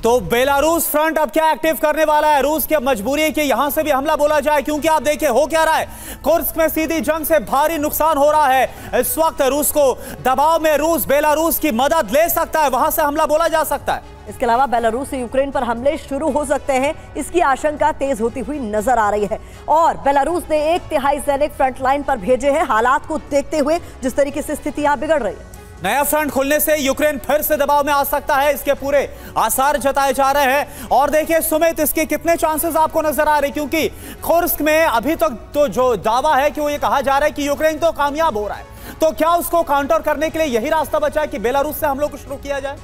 तो Belarus front अब क्या एक्टिव करने वाला है? रूस की अब मजबूरी है कि यहां से भी हमला बोला जाए, क्योंकि आप देखिए हो क्या रहा है। कुर्स्क में सीधी जंग से भारी नुकसान हो रहा है। इस वक्त रूस को दबाव में रूस बेलारूस की मदद ले सकता है, वहां से हमला बोला जा सकता है। इसके अलावा बेलारूस से यूक्रेन पर हमले शुरू हो सकते हैं, इसकी आशंका तेज होती हुई नजर आ रही है। और बेलारूस ने 1/3 सैनिक फ्रंट लाइन पर भेजे हैं, हालात को देखते हुए जिस तरीके से स्थिति यहां बिगड़ रही है। नया फ्रंट खुलने से यूक्रेन फिर से दबाव में आ सकता है, इसके पूरे आसार जताए जा रहे हैं। और देखिए सुमित, इसके कितने चांसेस आपको नजर आ रहे, क्योंकि कुर्स्क में अभी तक तो जो दावा है कि वो ये कहा जा रहा है कि यूक्रेन तो कामयाब हो रहा है, तो क्या उसको काउंटर करने के लिए यही रास्ता बचा है कि बेलारूस से हमलों को शुरू किया जाए?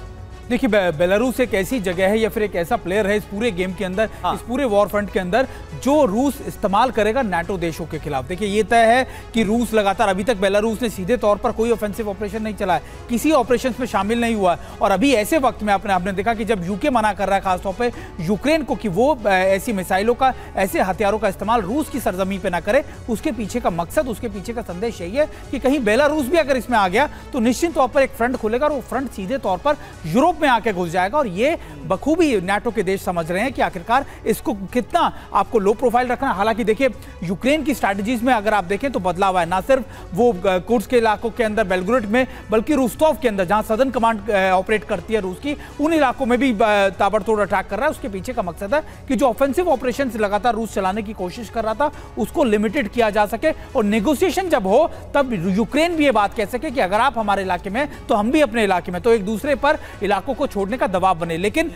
देखिए, बेलारूस एक ऐसी जगह है या फिर एक ऐसा प्लेयर है इस पूरे गेम के अंदर, इस पूरे वॉर फ्रंट के अंदर, जो रूस इस्तेमाल करेगा नाटो देशों के खिलाफ। देखिए ये तय है कि रूस लगातार, अभी तक बेलारूस ने सीधे तौर पर कोई ऑफेंसिव ऑपरेशन नहीं चलाया, किसी ऑपरेशन में शामिल नहीं हुआ। और अभी ऐसे वक्त में आपने देखा कि जब यूके मना कर रहा है खासतौर पर यूक्रेन को कि वो ऐसी मिसाइलों का, ऐसे हथियारों का इस्तेमाल रूस की सरजमी पर ना करे, उसके पीछे का मकसद, उसके पीछे का संदेश यही है कि कहीं बेलारूस भी अगर इसमें आ गया तो निश्चित तौर पर एक फ्रंट खुलेगा और वो फ्रंट सीधे तौर पर यूरोप में आकर घुस जाएगा। और ये बखूबी नाटो के देश समझ रहे हैं कि आखिरकार इसको कितना आपको लो प्रोफाइल रखना। हालांकि देखिए यूक्रेन की स्ट्रैटेजीज में अगर आप देखें तो बदलाव है, ना सिर्फ वो कुर्स्क के इलाकों के अंदर बेलग्रेड में, बल्कि रोस्टोव के अंदर जहां सदर्न कमांड ऑपरेट करती है रूस की, उन इलाकों में भी ताबड़तोड़ अटैक कर रहा है। उसके पीछे का मकसद है कि जो ऑफेंसिव ऑपरेशन लगातार रूस चलाने की कोशिश कर रहा था उसको लिमिटेड किया जा सके, और नेगोशिएशन जब हो तब यूक्रेन भी ये बात कह सके कि अगर आप हमारे इलाके में तो हम भी अपने इलाके में, तो एक दूसरे पर इलाकों को छोड़ने का दबाव बने। लेकिन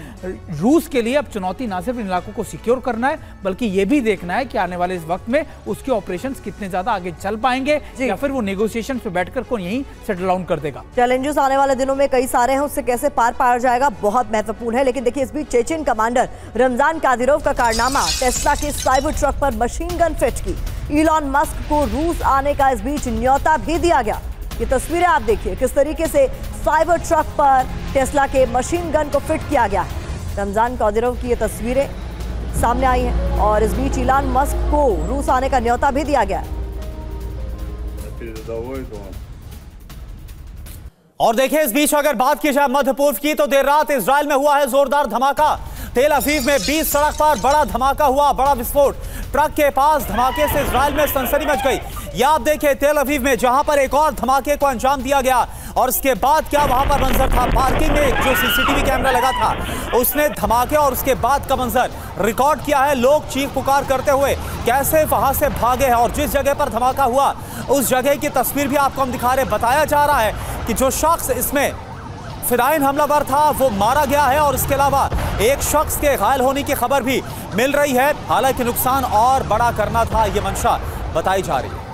रूस के लिए अब चुनौती ना सिर्फ इन इलाकों को सिक्योर करना है, बल्कि यह भी देखना है कि आने वाले इस वक्त में उसके ऑपरेशंस कितने ज्यादा आगे चल पाएंगे या फिर वो नेगोशिएशन पे बैठकर को यहीं सेटल डाउन कर देगा। चैलेंजेस आने वाले दिनों में कई सारे हैं, उससे कैसे पार पाया जाएगा बहुत महत्वपूर्ण है। लेकिन देखिए इस बीच चेचेन कमांडर रमजान कादिरोव का कारनामा, टेस्ला के साइबर ट्रक पर मशीन गन फिट की, इलॉन मस्क को रूस आने का इस बीच न्योता भी दिया गया। ये तस्वीरें आप देखिए किस तरीके से साइबर ट्रक पर टेस्ला के मशीन गन को फिट किया गया है। रमजान कादिरोव की ये तस्वीरें सामने आई हैं और इस बीच इलॉन मस्क को रूस आने का न्योता भी दिया गया है। और देखिए इस बीच अगर बात की जाए मध्य पूर्व की, तो देर रात इजराइल में हुआ है जोरदार धमाका। तेल अवीव में 20 सड़क पर बड़ा धमाका हुआ, बड़ा विस्फोट। ट्रक के पास धमाके से इजराइल में सनसनी मच गई। या आप देखिए तेल अवीव में जहां पर एक और धमाके को अंजाम दिया गया, और इसके बाद क्या वहां पर मंजर था। पार्किंग में जो सीसीटीवी कैमरा लगा था उसने धमाके और उसके बाद का मंजर रिकॉर्ड किया है। लोग चीख पुकार करते हुए कैसे वहां से भागे हैं, और जिस जगह पर धमाका हुआ उस जगह की तस्वीर भी आपको हम दिखा रहे। बताया जा रहा है कि जो शख्स इसमें फिदायीन हमलावर था वो मारा गया है, और इसके अलावा एक शख्स के घायल होने की खबर भी मिल रही है। हालांकि नुकसान और बड़ा करना था, ये मंशा बताई जा रही है।